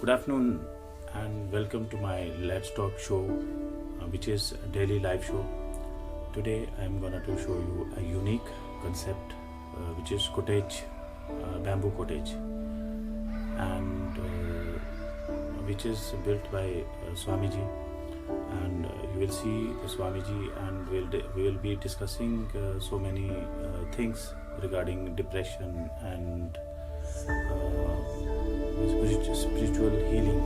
Good afternoon and welcome to my Let's Talk show, which is a daily live show. Today I am gonna to show you a unique concept, which is cottage, bamboo cottage, and which is built by Swamiji. And you will see the Swamiji, and we will be discussing so many things regarding depression and spiritual healing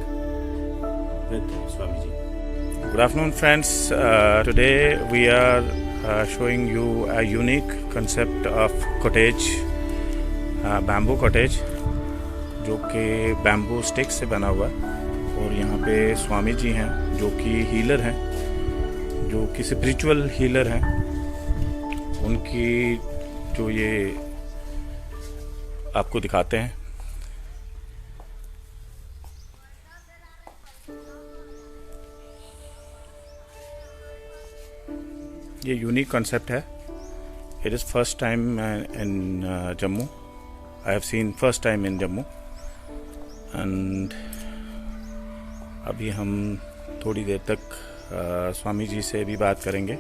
with Swamiji. Good afternoon, friends. Today we are showing you a unique concept of cottage, bamboo cottage, जो कि bamboo stick से बना हुआ है। और यहाँ पे स्वामी जी हैं जो कि हीलर हैं, जो कि स्पिरिचुअल हीलर हैं। उनकी जो ये आपको दिखाते हैं। ये यूनिक कॉन्सेप्ट है। It is first time in Jammu. I have seen first time in Jammu. And अभी हम थोड़ी देर तक स्वामी जी से भी बात करेंगे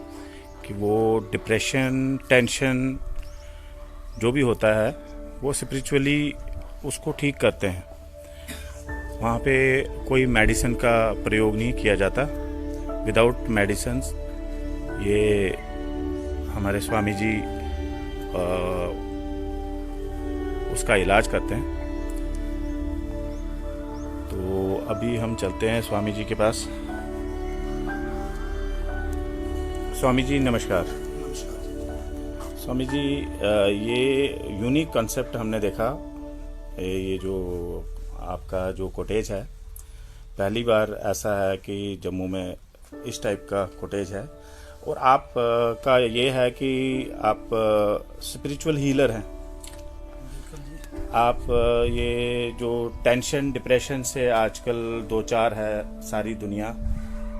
कि वो डिप्रेशन, टेंशन जो भी होता है वो स्पिरिचुअली उसको ठीक करते हैं। वहाँ पे कोई मेडिसिन का प्रयोग नहीं किया जाता। विदाउट मेडिसिन्स ये हमारे स्वामी जी उसका इलाज करते हैं। तो अभी हम चलते हैं स्वामी जी के पास। स्वामी जी नमस्कार। स्वामी जी, ये यूनिक कॉन्सेप्ट हमने देखा। ये जो आपका जो कॉटेज है, पहली बार ऐसा है कि जम्मू में इस टाइप का कॉटेज है। और आप का ये है कि आप स्पिरिचुअल हीलर हैं। आप ये जो टेंशन, डिप्रेशन से आजकल दो चार है सारी दुनिया,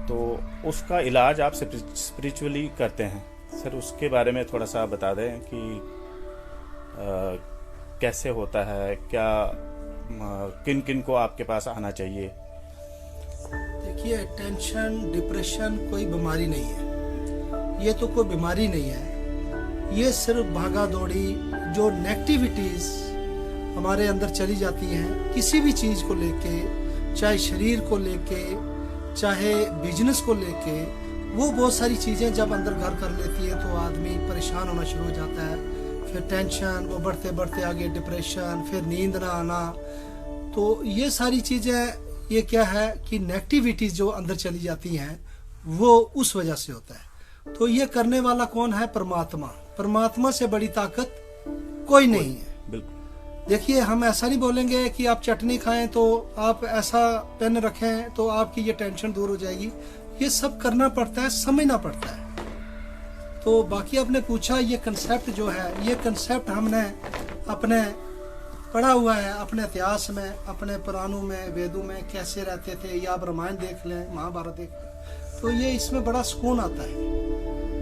तो उसका इलाज आप स्पिरिचुअली करते हैं। सर, उसके बारे में थोड़ा सा बता दें कि कैसे होता है, क्या किन किन को आपके पास आना चाहिए। देखिए, टेंशन, डिप्रेशन कोई बीमारी नहीं है। ये तो कोई बीमारी नहीं है। ये सिर्फ भागा दौड़ी जो नेगेटिविटीज हमारे अंदर चली जाती हैं, किसी भी चीज को लेके, चाहे शरीर को लेके, चाहे बिजनेस को लेके, वो बहुत सारी चीजें जब अंदर घर कर लेती है तो आदमी परेशान होना शुरू हो जाता है। फिर टेंशन, वो बढ़ते बढ़ते आगे डिप्रेशन, फिर नींद ना आना। तो ये सारी चीजें, ये क्या है कि नेगेटिविटीज जो अंदर चली जाती हैं वो उस वजह से होता है। तो ये करने वाला कौन है? परमात्मा। परमात्मा से बड़ी ताकत कोई नहीं है। देखिए, हम ऐसा नहीं बोलेंगे कि आप चटनी खाएं तो आप ऐसा पेन रखें तो आपकी ये टेंशन दूर हो जाएगी। ये सब करना पड़ता है, समझना पड़ता है। तो बाकी आपने पूछा, ये कंसेप्ट जो है, ये कंसेप्ट हमने अपने पढ़ा हुआ है, अपने इतिहास में, अपने पुराणों में, वेदों में कैसे रहते थे। या आप रामायण देख लें, महाभारत देख लें, तो ये इसमें बड़ा सुकून आता है।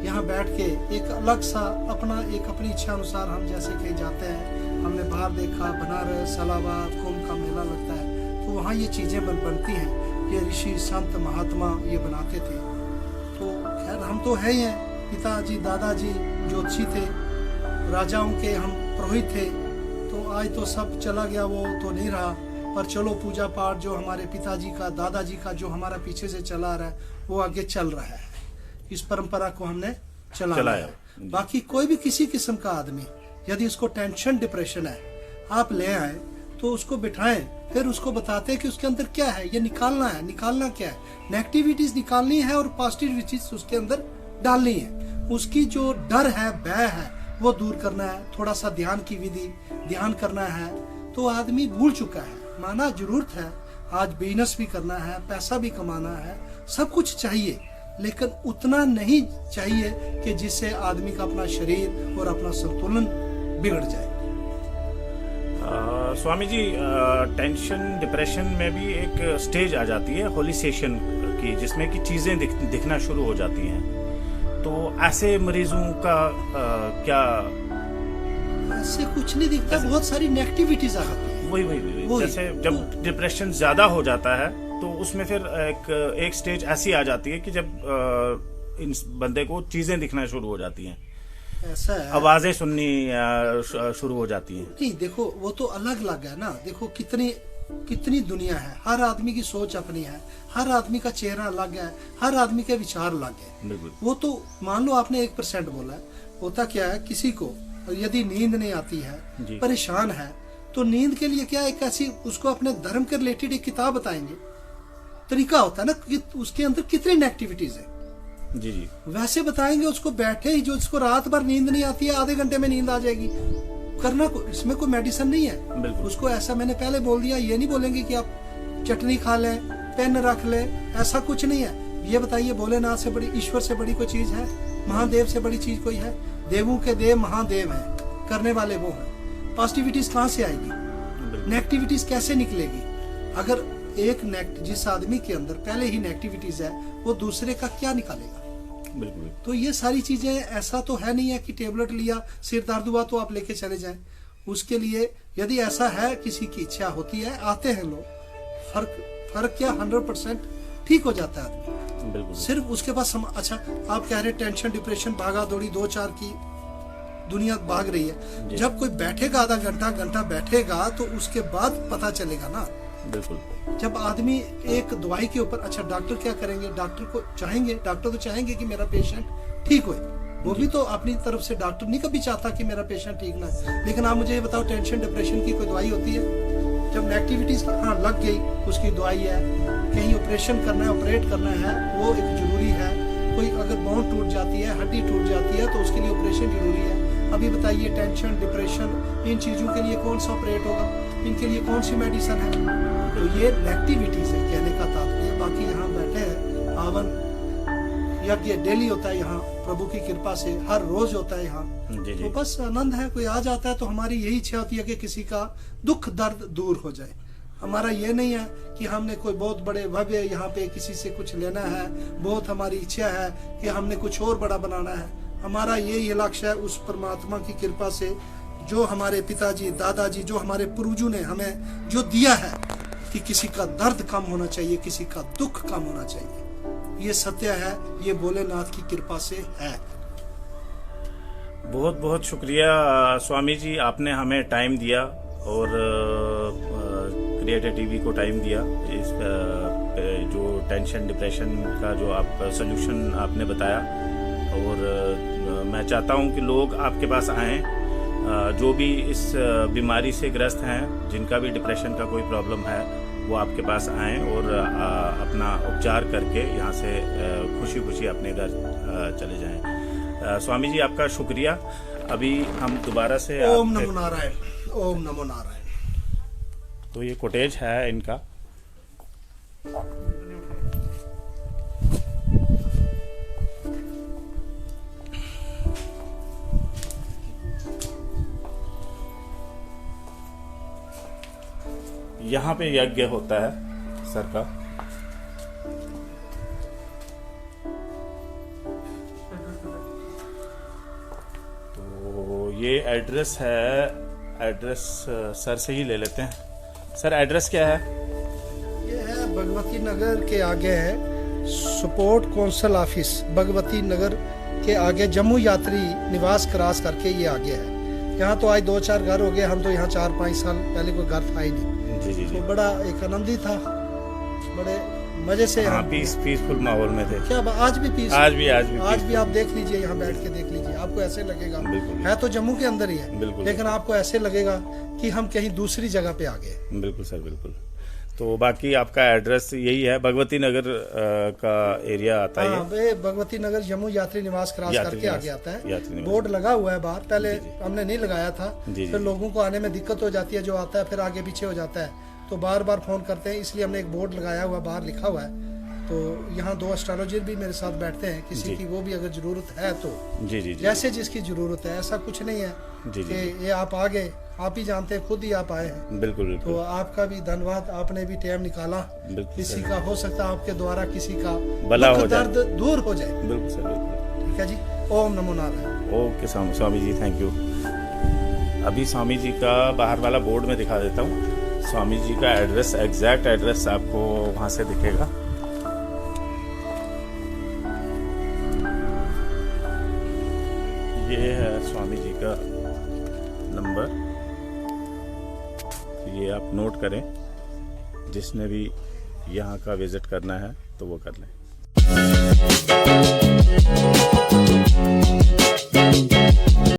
यहाँ बैठ के एक अलग सा अपनी इच्छा अनुसार हम जैसे कहीं जाते हैं, हमने बाहर देखा बनारस, इलाहाबाद, कुंभ का मेला लगता है, तो वहाँ ये चीजें बनती हैं। ये ऋषि, संत, महात्मा ये बनाते थे। तो खैर, हम तो है ही हैं। पिताजी, दादाजी ज्योतिषी थे, राजाओं के हम पुरोहित थे। तो आज तो सब चला गया, वो तो नहीं रहा। पर चलो, पूजा पाठ जो हमारे पिताजी का, दादाजी का जो हमारा पीछे से चला रहा है, वो आगे चल रहा है। इस परंपरा को हमने चलाया। बाकी कोई भी किसी किस्म का आदमी यदि उसको टेंशन, डिप्रेशन है, आप ले आए तो उसको बिठाएं, फिर उसको बताते हैं कि उसके अंदर क्या है, ये निकालना है। निकालना क्या है? नेगेटिविटीज निकालनी है और पॉजिटिविटीज उसके अंदर डालनी है। उसकी जो डर है, भय है, वो दूर करना है। थोड़ा सा ध्यान की विधि, ध्यान करना है। तो आदमी भूल चुका है। माना जरूरत है, आज बिजनेस भी करना है, पैसा भी कमाना है, सब कुछ चाहिए, लेकिन उतना नहीं चाहिए कि जिससे आदमी का अपना शरीर और अपना संतुलन बिगड़ जाए। स्वामी जी, टेंशन, डिप्रेशन में भी एक स्टेज आ जाती है होलिसेशन की, जिसमें कि चीजें दिखना शुरू हो जाती हैं। तो ऐसे मरीजों का क्या ऐसे कुछ नहीं दिखता, बहुत सारी नेगेटिविटीज आ जाती है। वही जैसे जब डिप्रेशन ज्यादा हो जाता है तो उसमें फिर एक स्टेज ऐसी आ जाती है कि जब इन बंदे को चीजें दिखना शुरू हो जाती हैं, ऐसा है, आवाजें सुननी शुरू हो जाती हैं। नहीं देखो वो तो अलग अलग है ना, देखो कितनी दुनिया है, हर आदमी की सोच अपनी है, हर आदमी का चेहरा अलग है, हर आदमी के विचार अलग है। वो तो मान लो आपने 1% बोला है, होता क्या है किसी को यदि नींद नहीं आती है, परेशान है, तो नींद के लिए क्या एक ऐसी उसको अपने धर्म के रिलेटेड एक किताब बताएंगे, तरीका होता है ना कि उसके अंदर कितनी नेगेटिविटीज है जी जी, वैसे बताएंगे उसको। बैठे ही जो इसको रात भर नींद नहीं आती है, आधे घंटे में नींद आ जाएगी, करना इसमें कोई मेडिसिन नहीं है। उसको ऐसा मैंने पहले बोल दिया, ये नहीं बोलेंगे कि आप चटनी खा लें, पेन रख ले, ऐसा कुछ नहीं है। ये बताइए भोलेनाथ से बड़ी, ईश्वर से बड़ी कोई चीज है? महादेव से बड़ी चीज कोई है? देवों के देव महादेव हैं, करने वाले वो हैं। पॉजिटिविटीज कहाँ से आएगी? नेगेटिविटीज कैसे निकलेगी? अगर एक जिस आदमी के अंदर पहले ही नेगेटिविटीज है, वो दूसरे का क्या निकालेगा? बिल्कुल। तो ये सारी चीजें, ऐसा तो है नहीं है कि टेबलेट लिया, सिर दर्द हुआ तो आप लेके चले जाएं। उसके लिए यदि ऐसा है, किसी की इच्छा होती है, आते हैं लोग, फर्क क्या 100% ठीक हो जाता है आदमी। बिल्कुल। सिर्फ उसके पास अच्छा आप कह रहे टेंशन, डिप्रेशन, भागा दौड़ी 2-4 की दुनिया भाग रही है, जब कोई बैठेगा आधा घंटा बैठेगा तो उसके बाद पता चलेगा ना। बिल्कुल। जब आदमी एक दवाई के ऊपर, अच्छा डॉक्टर क्या करेंगे? डॉक्टर तो चाहेंगे कि मेरा पेशेंट ठीक होए, वो भी तो अपनी तरफ से, डॉक्टर नहीं कभी चाहता कि मेरा पेशेंट ठीक ना है। लेकिन आप मुझे ये बताओ, टेंशन डिप्रेशन की कोई दवाई होती है? जब नेगेटिविटीज हाँ लग गई, उसकी दवाई है। कहीं ऑपरेशन करना है, ऑपरेट करना है, वो एक जरूरी है। कोई अगर बोन टूट जाती है, हड्डी टूट जाती है, तो उसके लिए ऑपरेशन जरूरी है। अभी बताइए टेंशन, डिप्रेशन, इन चीजों के लिए कौन सा ऑपरेट होगा? इनके लिए कौन सी मेडिसिन है? तो ये नेगेटिविटीज है, कहने का तात्पर्य। बाकी यहाँ बैठे हैं, हवन यज्ञ डेली होता है यहाँ, प्रभु की कृपा से हर रोज होता है यहाँ। तो बस आनंद है। कोई आ जाता है तो हमारी यही इच्छा होती है कि किसी का दुख दर्द दूर हो जाए। हमारा ये नहीं है कि हमने कोई बहुत बड़े भव्य यहाँ पे किसी से कुछ लेना है, बहुत हमारी इच्छा है कि हमने कुछ और बड़ा बनाना है। हमारा यही लक्ष्य है, उस परमात्मा की कृपा से जो हमारे पिताजी, दादाजी, जो हमारे पूर्वजों ने हमें जो दिया है कि किसी का दर्द कम होना चाहिए, किसी का दुख कम होना चाहिए। ये सत्य है, ये भोलेनाथ की कृपा से है। बहुत बहुत शुक्रिया स्वामी जी, आपने हमें टाइम दिया और क्रिएटर टीवी को टाइम दिया। इस जो टेंशन डिप्रेशन का जो आप सलूशन आपने बताया, और मैं चाहता हूं कि लोग आपके पास आएं, जो भी इस बीमारी से ग्रस्त हैं, जिनका भी डिप्रेशन का कोई प्रॉब्लम है, वो आपके पास आएं और अपना उपचार करके यहाँ से खुशी खुशी अपने घर चले जाएं। स्वामी जी आपका शुक्रिया। अभी हम दोबारा से ओम नमो नारायण, ओम नमो नारायण। तो ये कोटेज है इनका। यहाँ पे यज्ञ होता है सर का। तो ये एड्रेस है, एड्रेस सर से ही ले लेते हैं। सर एड्रेस क्या है? ये है भगवती नगर के आगे है support council office, Bhagwati Nagar के आगे जम्मू यात्री निवास क्रॉस करके ये आगे है। यहाँ तो आज 2-4 घर हो गए, हम तो यहाँ 4-5 साल पहले कोई घर था ही नहीं। जी। तो बड़ा एक आनंदी था, बड़े मजे से हाँ, पीसफुल माहौल में थे। क्या आज भी पीस, आज भी आप देख लीजिए, यहाँ बैठ के देख लीजिए, आपको ऐसे लगेगा बिल्कुल। है तो जम्मू के अंदर ही है, लेकिन आपको ऐसे लगेगा कि हम कहीं दूसरी जगह पे आ गए। बिल्कुल सर, बिल्कुल। तो बाकी आपका एड्रेस यही है, भगवती नगर का एरिया आता है। हाँ, भगवती नगर जम्मू यात्री निवास क्रॉस करके आगे आता है। बोर्ड लगा हुआ है बाहर, पहले हमने नहीं लगाया था, फिर लोगों को आने में दिक्कत हो जाती है, जो आता है फिर आगे पीछे हो जाता है, तो बार बार फोन करते हैं, इसलिए हमने एक बोर्ड लगाया हुआ, बाहर लिखा हुआ है। तो यहाँ 2 एस्ट्रोलॉजर भी मेरे साथ बैठते हैं, किसी की वो भी अगर जरूरत है तो जैसे जिसकी जरूरत है, ऐसा कुछ नहीं है कि ये आप आ गए, आप ही जानते हैं, खुद ही आप आए हैं। बिल्कुल। तो आपका भी धन्यवाद, आपने भी टाइम निकाला। किसी का हो सकता है आपके द्वारा किसी का भला हो जाए, दर्द दूर हो जाए। बिल्कुल सर, बिल्कुल। ठीक है जी, ओम नमो Narayan. Okay Swami ji, thank you. अभी स्वामी जी का बाहर वाला बोर्ड में दिखा देता हूँ। स्वामी जी का एड्रेस, एग्जैक्ट एड्रेस आपको वहाँ से दिखेगा। ये है स्वामी जी का नंबर, ये आप नोट करें। जिसने भी यहाँ का विजिट करना है तो वो कर लें।